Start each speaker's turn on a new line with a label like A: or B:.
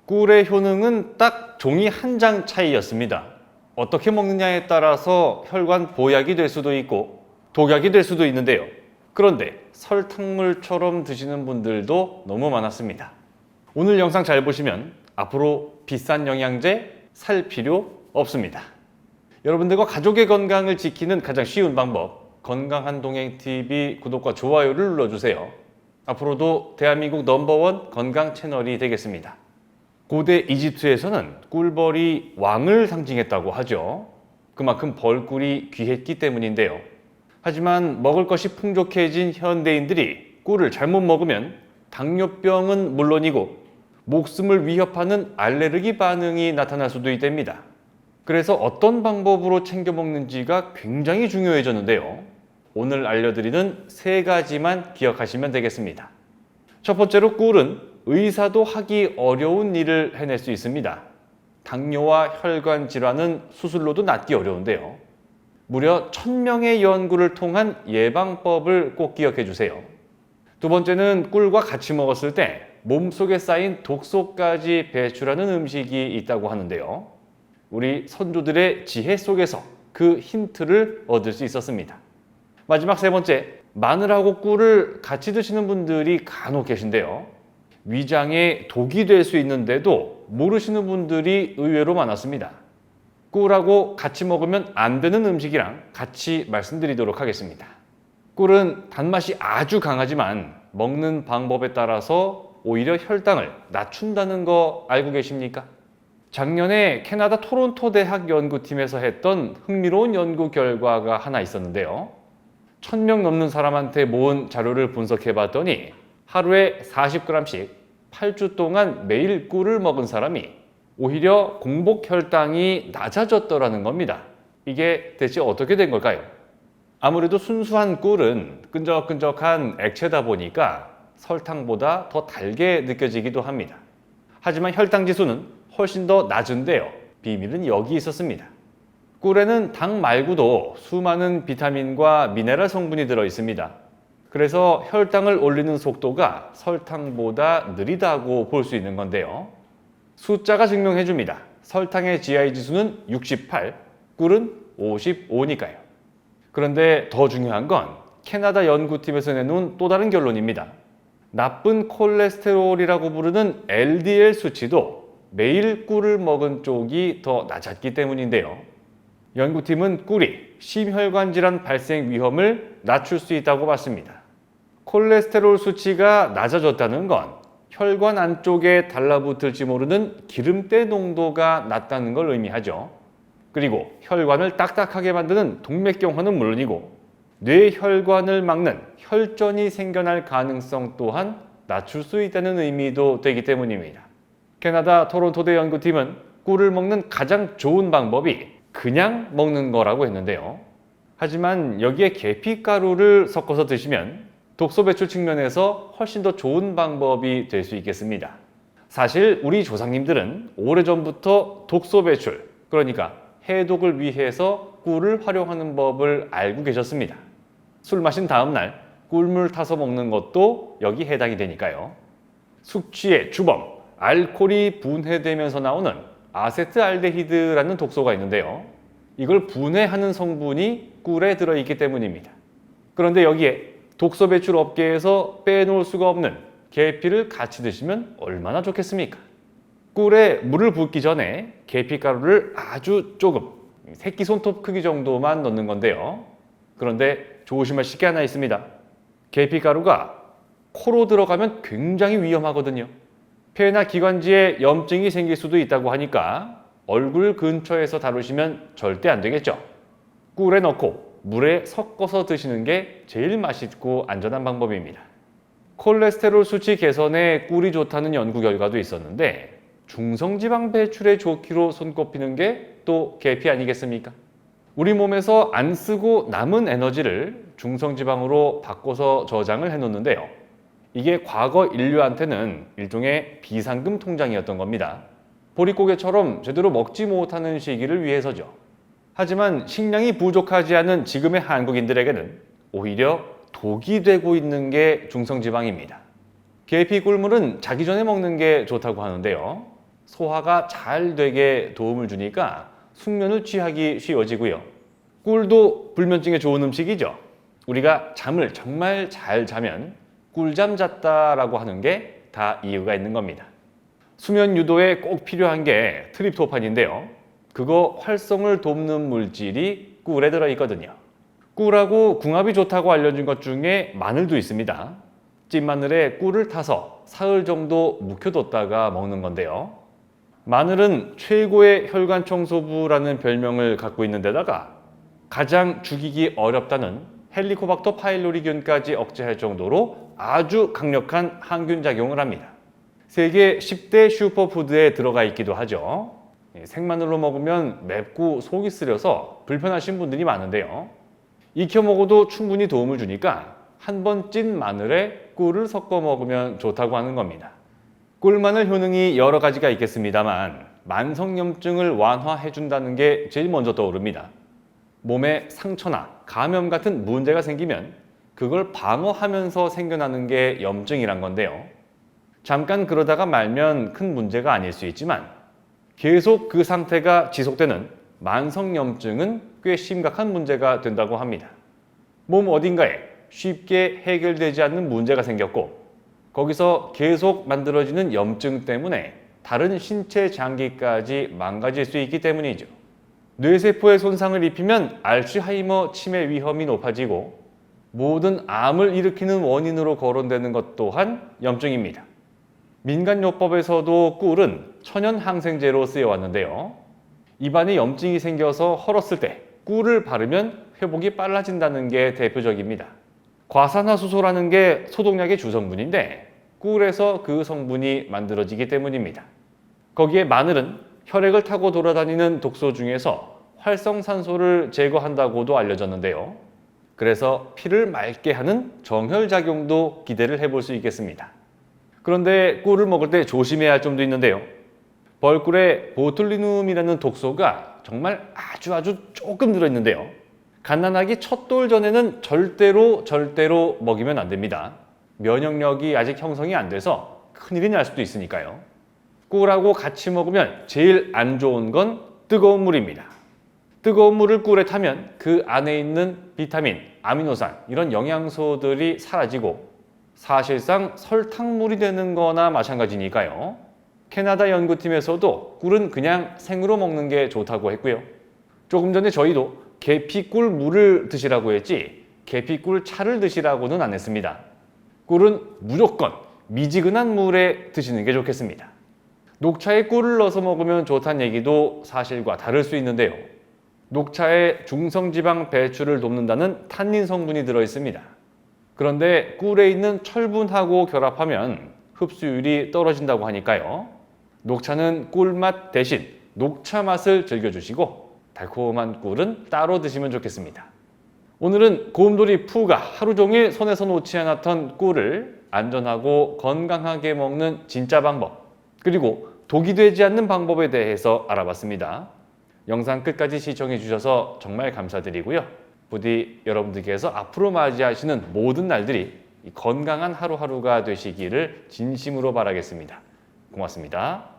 A: 꿀의 효능은 딱 종이 한 장 차이였습니다. 어떻게 먹느냐에 따라서 혈관 보약이 될 수도 있고 독약이 될 수도 있는데요. 그런데 설탕물처럼 드시는 분들도 너무 많았습니다. 오늘 영상 잘 보시면 앞으로 비싼 영양제 살 필요 없습니다. 여러분들과 가족의 건강을 지키는 가장 쉬운 방법, 건강한 동행TV 구독과 좋아요를 눌러주세요. 앞으로도 대한민국 넘버원 건강 채널이 되겠습니다. 고대 이집트에서는 꿀벌이 왕을 상징했다고 하죠. 그만큼 벌꿀이 귀했기 때문인데요. 하지만 먹을 것이 풍족해진 현대인들이 꿀을 잘못 먹으면 당뇨병은 물론이고 목숨을 위협하는 알레르기 반응이 나타날 수도 있답니다. 그래서 어떤 방법으로 챙겨 먹는지가 굉장히 중요해졌는데요. 오늘 알려드리는 3가지만 기억하시면 되겠습니다. 첫 번째로 꿀은 의사도 하기 어려운 일을 해낼 수 있습니다. 당뇨와 혈관 질환은 수술로도 낫기 어려운데요. 무려 1000명의 연구를 통한 예방법을 꼭 기억해 주세요. 두 번째는 꿀과 같이 먹었을 때 몸속에 쌓인 독소까지 배출하는 음식이 있다고 하는데요. 우리 선조들의 지혜 속에서 그 힌트를 얻을 수 있었습니다. 마지막 3번째, 마늘하고 꿀을 같이 드시는 분들이 간혹 계신데요. 위장에 독이 될 수 있는데도 모르시는 분들이 의외로 많았습니다. 꿀하고 같이 먹으면 안 되는 음식이랑 같이 말씀드리도록 하겠습니다. 꿀은 단맛이 아주 강하지만 먹는 방법에 따라서 오히려 혈당을 낮춘다는 거 알고 계십니까? 작년에 캐나다 토론토 대학 연구팀에서 했던 흥미로운 연구 결과가 하나 있었는데요. 1000명 넘는 사람한테 모은 자료를 분석해 봤더니 하루에 40g씩 8주 동안 매일 꿀을 먹은 사람이 오히려 공복 혈당이 낮아졌더라는 겁니다. 이게 대체 어떻게 된 걸까요? 아무래도 순수한 꿀은 끈적끈적한 액체다 보니까 설탕보다 더 달게 느껴지기도 합니다. 하지만 혈당 지수는 훨씬 더 낮은데요. 비밀은 여기 있었습니다. 꿀에는 당 말고도 수많은 비타민과 미네랄 성분이 들어 있습니다. 그래서 혈당을 올리는 속도가 설탕보다 느리다고 볼 수 있는 건데요. 숫자가 증명해 줍니다. 설탕의 GI 지수는 68, 꿀은 55니까요. 그런데 더 중요한 건 캐나다 연구팀에서 내놓은 또 다른 결론입니다. 나쁜 콜레스테롤이라고 부르는 LDL 수치도 매일 꿀을 먹은 쪽이 더 낮았기 때문인데요. 연구팀은 꿀이 심혈관 질환 발생 위험을 낮출 수 있다고 봤습니다. 콜레스테롤 수치가 낮아졌다는 건 혈관 안쪽에 달라붙을지 모르는 기름때 농도가 낮다는 걸 의미하죠. 그리고 혈관을 딱딱하게 만드는 동맥경화는 물론이고 뇌혈관을 막는 혈전이 생겨날 가능성 또한 낮출 수 있다는 의미도 되기 때문입니다. 캐나다 토론토대 연구팀은 꿀을 먹는 가장 좋은 방법이 그냥 먹는 거라고 했는데요. 하지만 여기에 계피가루를 섞어서 드시면 독소 배출 측면에서 훨씬 더 좋은 방법이 될 수 있겠습니다. 사실 우리 조상님들은 오래전부터 독소 배출, 그러니까 해독을 위해서 꿀을 활용하는 법을 알고 계셨습니다. 술 마신 다음 날 꿀물 타서 먹는 것도 여기 해당이 되니까요. 숙취의 주범, 알코올이 분해되면서 나오는 아세트알데히드라는 독소가 있는데요. 이걸 분해하는 성분이 꿀에 들어있기 때문입니다. 그런데 여기에 독소 배출 업계에서 빼놓을 수가 없는 계피를 같이 드시면 얼마나 좋겠습니까? 꿀에 물을 붓기 전에 계피가루를 아주 조금, 새끼 손톱 크기 정도만 넣는 건데요. 그런데 조심하실 게 하나 있습니다. 계피가루가 코로 들어가면 굉장히 위험하거든요. 폐나 기관지에 염증이 생길 수도 있다고 하니까 얼굴 근처에서 다루시면 절대 안 되겠죠. 꿀에 넣고 물에 섞어서 드시는 게 제일 맛있고 안전한 방법입니다. 콜레스테롤 수치 개선에 꿀이 좋다는 연구 결과도 있었는데 중성지방 배출에 좋기로 손꼽히는 게 또 계피 아니겠습니까? 우리 몸에서 안 쓰고 남은 에너지를 중성지방으로 바꿔서 저장을 해놓는데요. 이게 과거 인류한테는 일종의 비상금 통장이었던 겁니다. 보릿고개처럼 제대로 먹지 못하는 시기를 위해서죠. 하지만 식량이 부족하지 않은 지금의 한국인들에게는 오히려 독이 되고 있는 게 중성지방입니다. 계피 꿀물은 자기 전에 먹는 게 좋다고 하는데요. 소화가 잘 되게 도움을 주니까 숙면을 취하기 쉬워지고요. 꿀도 불면증에 좋은 음식이죠. 우리가 잠을 정말 잘 자면 꿀잠 잤다라고 하는 게 다 이유가 있는 겁니다. 수면 유도에 꼭 필요한 게 트립토판인데요. 그거 활성을 돕는 물질이 꿀에 들어있거든요. 꿀하고 궁합이 좋다고 알려진 것 중에 마늘도 있습니다. 찐마늘에 꿀을 타서 사흘 정도 묵혀뒀다가 먹는 건데요. 마늘은 최고의 혈관 청소부라는 별명을 갖고 있는 데다가 가장 죽이기 어렵다는 헬리코박터 파일로리균까지 억제할 정도로 아주 강력한 항균 작용을 합니다. 세계 10대 슈퍼푸드에 들어가 있기도 하죠. 생마늘로 먹으면 맵고 속이 쓰려서 불편하신 분들이 많은데요. 익혀 먹어도 충분히 도움을 주니까 한 번 찐 마늘에 꿀을 섞어 먹으면 좋다고 하는 겁니다. 꿀마늘 효능이 여러 가지가 있겠습니다만 만성염증을 완화해준다는 게 제일 먼저 떠오릅니다. 몸에 상처나 감염 같은 문제가 생기면 그걸 방어하면서 생겨나는 게 염증이란 건데요. 잠깐 그러다가 말면 큰 문제가 아닐 수 있지만 계속 그 상태가 지속되는 만성염증은 꽤 심각한 문제가 된다고 합니다. 몸 어딘가에 쉽게 해결되지 않는 문제가 생겼고 거기서 계속 만들어지는 염증 때문에 다른 신체 장기까지 망가질 수 있기 때문이죠. 뇌세포에 손상을 입히면 알츠하이머 치매 위험이 높아지고 모든 암을 일으키는 원인으로 거론되는 것 또한 염증입니다. 민간요법에서도 꿀은 천연 항생제로 쓰여왔는데요. 입안에 염증이 생겨서 헐었을 때 꿀을 바르면 회복이 빨라진다는 게 대표적입니다. 과산화수소라는 게 소독약의 주성분인데 꿀에서 그 성분이 만들어지기 때문입니다. 거기에 마늘은 혈액을 타고 돌아다니는 독소 중에서 활성산소를 제거한다고도 알려졌는데요. 그래서 피를 맑게 하는 정혈작용도 기대를 해볼 수 있겠습니다. 그런데 꿀을 먹을 때 조심해야 할 점도 있는데요. 벌꿀에 보툴리눔이라는 독소가 정말 아주 조금 들어있는데요. 갓난아기 첫 돌 전에는 절대로 먹이면 안 됩니다. 면역력이 아직 형성이 안 돼서 큰일이 날 수도 있으니까요. 꿀하고 같이 먹으면 제일 안 좋은 건 뜨거운 물입니다. 뜨거운 물을 꿀에 타면 그 안에 있는 비타민, 아미노산 이런 영양소들이 사라지고 사실상 설탕물이 되는 거나 마찬가지니까요. 캐나다 연구팀에서도 꿀은 그냥 생으로 먹는 게 좋다고 했고요. 조금 전에 저희도 계피꿀 물을 드시라고 했지 계피꿀 차를 드시라고는 안 했습니다. 꿀은 무조건 미지근한 물에 드시는 게 좋겠습니다. 녹차에 꿀을 넣어서 먹으면 좋다는 얘기도 사실과 다를 수 있는데요. 녹차에 중성지방 배출을 돕는다는 탄닌 성분이 들어있습니다. 그런데 꿀에 있는 철분하고 결합하면 흡수율이 떨어진다고 하니까요. 녹차는 꿀맛 대신 녹차 맛을 즐겨주시고 달콤한 꿀은 따로 드시면 좋겠습니다. 오늘은 곰돌이 푸가 하루 종일 손에서 놓지 않았던 꿀을 안전하고 건강하게 먹는 진짜 방법 그리고 독이 되지 않는 방법에 대해서 알아봤습니다. 영상 끝까지 시청해 주셔서 정말 감사드리고요. 부디 여러분들께서 앞으로 맞이하시는 모든 날들이 건강한 하루하루가 되시기를 진심으로 바라겠습니다. 고맙습니다.